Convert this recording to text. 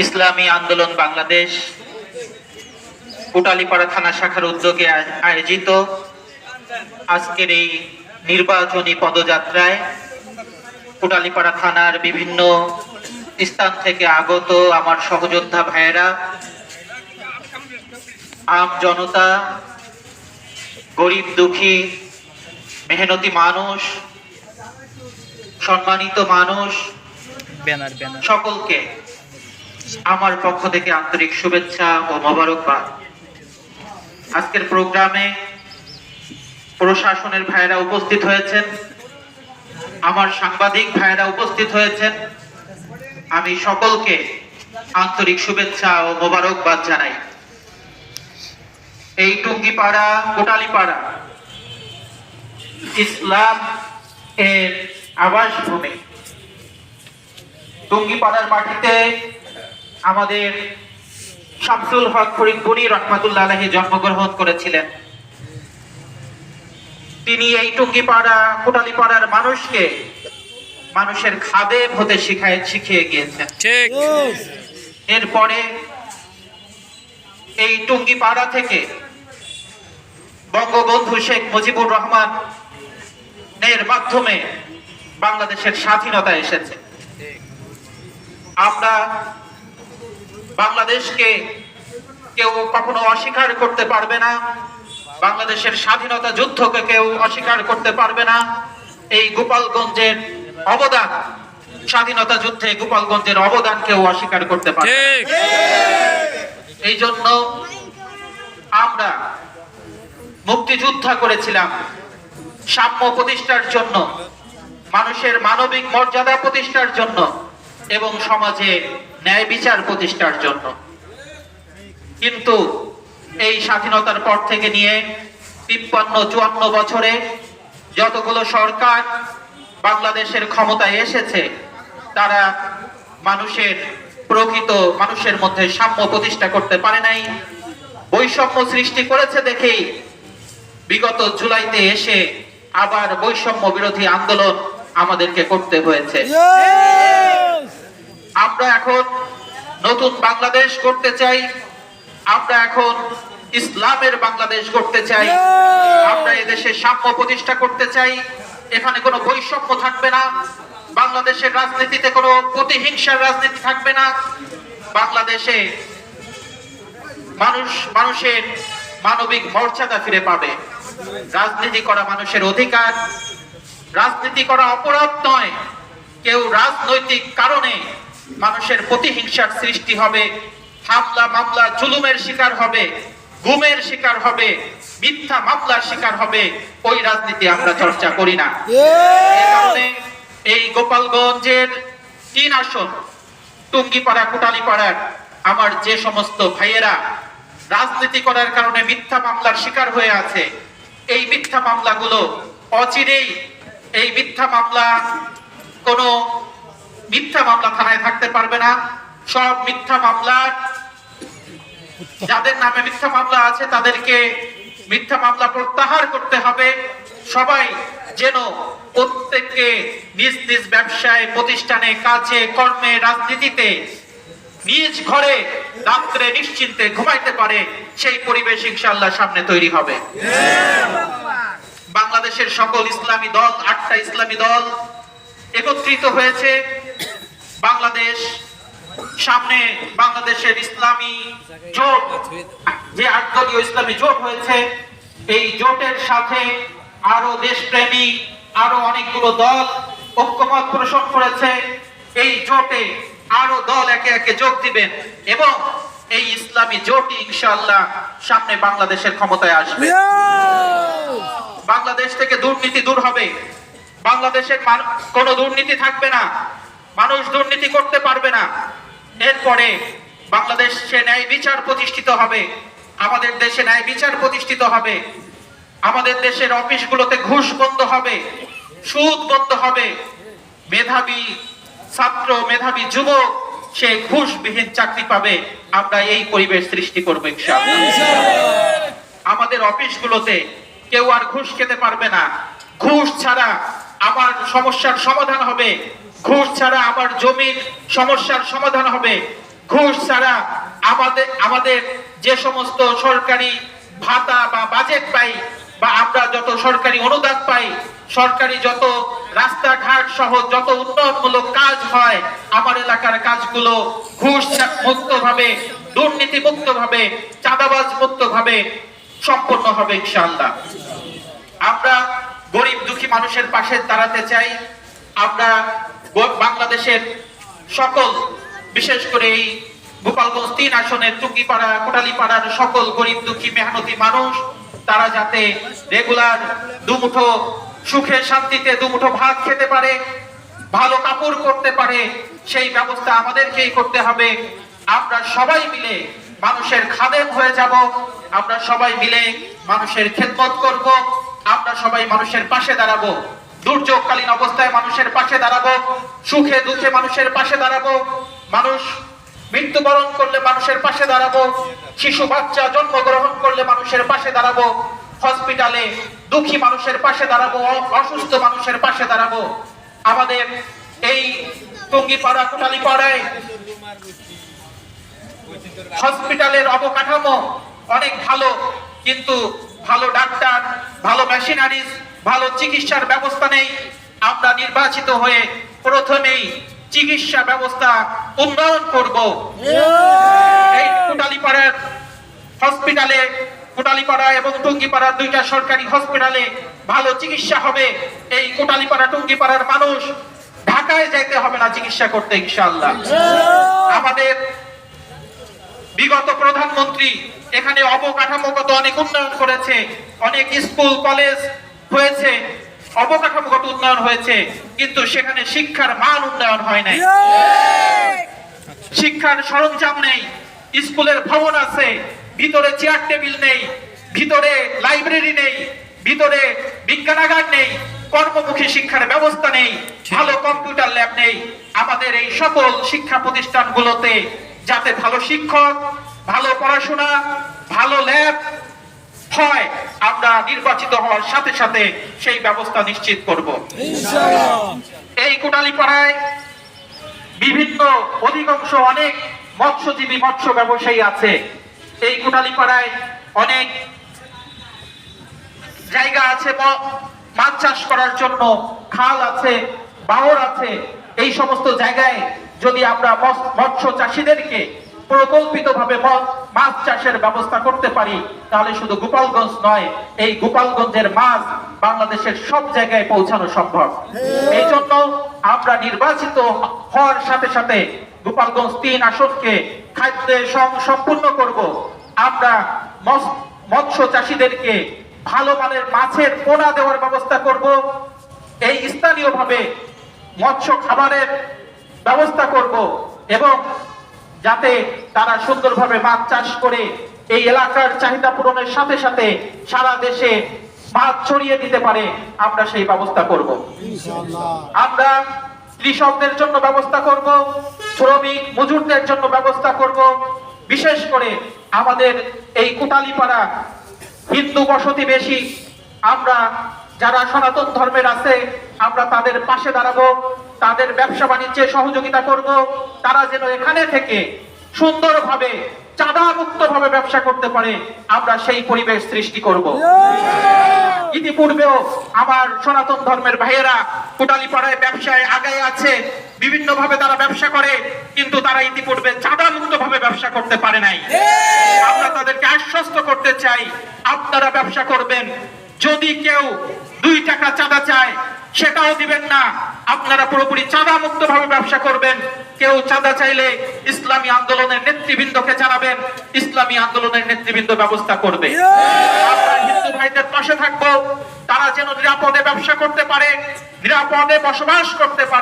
ইসলামী আন্দোলন বাংলাদেশ কোটালীপাড়া থানা শাখার উদ্যোগে আয়োজিত আজকের এই নির্বাচনী পদযাত্রায় কোটালীপাড়া থানার বিভিন্ন স্থান থেকে আগত আমার সহযোদ্ধা ভাইয়েরা, আম জনতা, গরিব দুঃখী, মেহনতি মানুষ, সম্মানিত মানুষ সকলকে আমার পক্ষ থেকে আন্তরিক শুভেচ্ছা ও মোবারকবাদ। আজকের প্রোগ্রামে প্রশাসনের ভাইয়েরা উপস্থিত হয়েছেন, আমার সাংবাদিক ভাইয়েরা উপস্থিত হয়েছেন। আমি সকলকে আন্তরিক শুভেচ্ছা ও মোবারকবাদ জানাই। এই টুঙ্গিপাড়া কোটালীপাড়া ইসলাম এর আবাসভূমি। টুঙ্গিপাড়ার মাটিতে আমাদের শামসুল হক ফরিদপুরি রহমাতুল্লাহ আলাইহি জন্মগ্রহণ করেছিলেন। তিনি এই টুঙ্গিপাড়া কোটালীপাড়ার মানুষকে মানুষের খাদেম হতে শিখিয়ে গিয়েছেন। ঠিক। এরপরে এই টুঙ্গিপাড়া থেকে বঙ্গবন্ধু শেখ মুজিবুর রহমান এর মাধ্যমে বাংলাদেশের স্বাধীনতা এসেছে। আমরা বাংলাদেশকে কেউ কখনো অস্বীকার করতে পারবে না, বাংলাদেশের স্বাধীনতা যুদ্ধকে কেউ অস্বীকার করতে পারবে না। এই গোপালগঞ্জের অবদান, স্বাধীনতা যুদ্ধে গোপালগঞ্জের অবদান কেউ অস্বীকার করতে পারবে না। এই জন্য আমরা মুক্তিযুদ্ধ করেছিলাম সাম্য প্রতিষ্ঠার জন্য, মানুষের মানবিক মর্যাদা প্রতিষ্ঠার জন্য এবং সমাজে ন্যায় বিচার প্রতিষ্ঠার জন্য। কিন্তু এই স্বাধীনতার পর থেকে নিয়ে 53-54 বছরে যতগুলো সরকার বাংলাদেশের ক্ষমতায় এসেছে, তারা মানুষের মধ্যে সাম্য প্রতিষ্ঠা করতে পারে নাই। বৈষম্য সৃষ্টি করেছে দেখেই বিগত জুলাইতে এসে আবার বৈষম্য বিরোধী আন্দোলন আমাদেরকে করতে হয়েছে। আমরা এখন নতুন বাংলাদেশ করতে চাই, আমরা এখন ইসলামের বাংলাদেশ করতে চাই, আমরা এদেশে সাম্য প্রতিষ্ঠা করতে চাই। এখানে কোনো বৈষম্য থাকবে না, বাংলাদেশের রাজনীতিতে কোনো প্রতিহিংসার রাজনীতি থাকবে না। বাংলাদেশে মানুষের মানবিক মর্যাদা ফিরে পাবে। রাজনীতি করা মানুষের অধিকার, রাজনীতি করা অপরাধ নয়। কেউ রাজনৈতিক কারণে মানুষের প্রতিহিংসার সৃষ্টি হবে, হামলা মামলা জুলুমের শিকার হবে, গুমের শিকার হবে, মিথ্যা মামলার শিকার হবে, ওই রাজনীতি আমরা চর্চা করি না। এই কারণে এই গোপালগঞ্জের 3 আসন টুঙ্গিপাড়া কোটালীপাড়ার আমার যে সমস্ত ভাইয়েরা রাজনীতি করার কারণে মিথ্যা মামলার শিকার হয়ে আছে, এই মিথ্যা মামলাগুলো অচিরেই, এই মিথ্যা মামলা কোনো মিথ্যা মামলা থানায় থাকতে পারবে না। সব মিথ্যা মামলার, যাদের নামে মিথ্যা মামলা আছে তাদেরকে মিথ্যা মামলা প্রত্যাহার করতে হবে। সবাই যেন প্রত্যেককে নিজ নিজ ব্যবসায়, প্রতিষ্ঠানে, কাজে, কর্মে, রাজনীতিতে নিজ ঘরে রাত্রে নিশ্চিন্তে ঘুমাইতে পারে, সেই পরিবেশ ইনশাআল্লাহ সামনে তৈরি হবে। বাংলাদেশের সকল ইসলামী দল, 8টা ইসলামী দল একত্রিত হয়েছে। বাংলাদেশ সামনে বাংলাদেশের ইসলামী জোট, যে 8 দলীয় ইসলামী জোট হয়েছে, এই জোটের সাথে আরো দেশপ্রেমী আরো অনেকগুলো দল ঐক্যমত পোষণ করেছে। এই জোটে আরো দল একে একে যোগ দিবেন এবং এই ইসলামী জোট ইনশাআল্লাহ সামনে বাংলাদেশের ক্ষমতায় আসবে। বাংলাদেশ থেকে দুর্নীতি দূর হবে, বাংলাদেশের কোনো দুর্নীতি থাকবে না, মানুষ দুর্নীতি করতে পারবে না। এরপরে বাংলাদেশে ন্যায় বিচার প্রতিষ্ঠিত হবে, আমাদের দেশে ন্যায় বিচার প্রতিষ্ঠিত হবে, আমাদের দেশের অফিসগুলোতে ঘুষ বন্ধ হবে, সুদ বন্ধ হবে। মেধাবী ছাত্র, মেধাবী যুবক সে ঘুষবিহীন চাকরি পাবে। আমরা এই পরিবেশ সৃষ্টি করব ইনশাআল্লাহ। আমাদের অফিসগুলোতে কেউ আর ঘুষ খেতে পারবে না। ঘুষ ছাড়া আমার সমস্যার সমাধান হবে, ঘুষ ছাড়া আমার জমির সমস্যার সমাধান হবে, ঘুষ ছাড়া আমাদের যে সমস্ত সরকারি ভাতা বা বাজেট পাই বা আমরা যত সরকারি অনুদান পাই, সরকারি যত রাস্তাঘাট সহ যত উন্নয়নমূলক কাজ হয়, আমার এলাকার কাজগুলো ঘুষ মুক্ত ভাবে, দুর্নীতি মুক্ত ভাবে, চাঁদাবাজ মুক্ত ভাবে সম্পন্ন হবে ইনশাআল্লাহ। আমরা গরিব দুঃখী মানুষের পাশে দাঁড়াতে চাই। আমরা বাংলাদেশের সকল, বিশেষ করে এই গোপালগঞ্জ ৩ আসনের টুঙ্গিপাড়া, কোটালীপাড়ার সকল গরিব দুঃখী মেহনতি মানুষ, তারা যাতে রেগুলার দুমুঠো সুখে শান্তিতে দুমুঠো ভাত খেতে পারে, ভালো কাপড় করতে পারে, সেই ব্যবস্থা আমাদেরকেই করতে হবে। আমরা সবাই মিলে মানুষের খাদেম হয়ে যাব, আমরা সবাই মিলে মানুষের খেদমত করব, আমরা সবাই মানুষের পাশে দাঁড়াবো, দুর্যোগকালীন অবস্থায় মানুষের পাশে দাঁড়াবো, সুখে দুঃখে মানুষের পাশে দাঁড়াবো, মানুষ মৃত্যুবরণ করলে মানুষের পাশে দাঁড়াবো, শিশু বাচ্চা জন্মগ্রহণ করলে মানুষের পাশে দাঁড়াবো, হসপিটালে দুঃখী মানুষের পাশে দাঁড়াবো, অসুস্থ মানুষের পাশে দাঁড়াবো। আমাদের এই টুঙ্গিপাড়া, কোটালীপাড়ায় হসপিটালের অবকাঠামো অনেক ভালো, কিন্তু ভালো ডাক্তার, ভালো মেশিনারিজ, ভালো চিকিৎসার ব্যবস্থা নেই। আমরা নির্বাচিত হয়ে প্রথমেই চিকিৎসা ব্যবস্থা উন্নয়ন করব। এই কোটালীপাড়ার হসপিটালে, কোটালীপাড়া এবং টুঙ্গিপাড়ার 2টা সরকারি হসপিটালে ভালো চিকিৎসা হবে। এই কোটালীপাড়া টুঙ্গিপাড়ার মানুষ ঢাকায় যাইতে হবে না চিকিৎসা করতে ইনশাআল্লাহ। আমাদের বিগত প্রধানমন্ত্রী এখানে অবকাঠামোগত অনেক উন্নয়ন করেছে, অনেক স্কুল কলেজ হয়েছে, অবকাঠামোগত উন্নয়ন হয়েছে, কিন্তু সেখানে শিক্ষার মান উন্নয়ন হয় নাই। শিক্ষার সরঞ্জাম নেই, স্কুলের ভবন আছে, ভিতরে চেয়ার টেবিল নেই, ভিতরে লাইব্রেরি নেই, ভিতরে বিজ্ঞানাগার নেই, কর্মমুখী শিক্ষার ব্যবস্থা নেই, ভালো কম্পিউটার ল্যাব নেই। আমাদের এই সকল শিক্ষা প্রতিষ্ঠানগুলোতে যাতে ভালো শিক্ষক, ভালো পড়াশোনা, ভালো ল্যাব হয়, আমরা নির্বাচিত হওয়ার সাথে সাথে সেই ব্যবস্থা নিশ্চিত করব। এই কোটালীপাড়ায় বিভিন্ন অধিকাংশ অনেক মৎস্যজীবী, মৎস্য ব্যবসায়ী আছে। এই কোটালীপাড়ায় অনেক জায়গা আছে মাছ চাষ করার জন্য, খাল আছে, বাওর আছে। এই সমস্ত জায়গায় যদি আমরা মৎস্য চাষীদেরকে প্রকল্পিতভাবে মাছ চাষের ব্যবস্থা করতে পারি, তাহলে শুধু গোপালগঞ্জ নয়, এই গোপালগঞ্জের মাছ বাংলাদেশের সব জায়গায় পৌঁছানো সম্ভব। এই জন্য আমরা নির্বাচিত হওয়ার সাথে সাথে গোপালগঞ্জ 3 আসনকে খাদ্যে সম্পূর্ণ করব। আমরা মৎস্য চাষীদেরকে ভালো মানের মাছের পোনা দেওয়ার ব্যবস্থা করব। এই স্থানীয়ভাবে মৎস্য খাবারের ব্যবস্থা করব এবং যাতে তারা সুন্দরভাবে মাছ চাষ করে এই এলাকার চাহিদা পূরণের সাথে সাথে সারা দেশে মাছ ছড়িয়ে দিতে পারে, আমরা সেই ব্যবস্থা করব। আমরা কৃষকদের জন্য ব্যবস্থা করব, শ্রমিক মজুরদের জন্য ব্যবস্থা করব। বিশেষ করে আমাদের এই কোটালীপাড়া হিন্দু বসতি বেশি, আমরা যারা সনাতন ধর্মের আছে আমরা তাদের পাশে দাঁড়াবো, তাদের ব্যবসা বাণিজ্যে সহযোগিতা করব। তারা যেন এখানে থেকে সুন্দরভাবে চাঁদা মুক্ত ভাবে ব্যবসা করতে পারে, আমরা সেই পরিবেশ সৃষ্টি করব। ইতিপূর্বেও আমার সনাতন ধর্মের ভাইয়েরা কোটালীপাড়ায় ব্যবসায় আগায় আছে, বিভিন্ন ভাবে তারা ব্যবসা করে, কিন্তু তারা ইতিপূর্বে চাঁদা মুক্ত ভাবে ব্যবসা করতে পারে নাই। আমরা তাদেরকে আশ্বস্ত করতে চাই, আপনারা ব্যবসা করবেন, যদি কেউ 2 টাকা চাঁদা চায় সেটাও দিবেন না, আপনারা পুরোপুরি চাঁদা মুক্ত ভাবে ব্যবসা করবেন। কেউ চাঁদা চাইলে ইসলামী আন্দোলনের নেতৃবৃন্দকে জানাবেন, ইসলামী আন্দোলনের নেতৃবৃন্দ ব্যবস্থা করবে। আমরা হিন্দু ভাইদের পাশে থাকবো, তারা যেন নিরাপদে ব্যবসা করতে পারে, নিরাপদে বসবাস করতে পারে।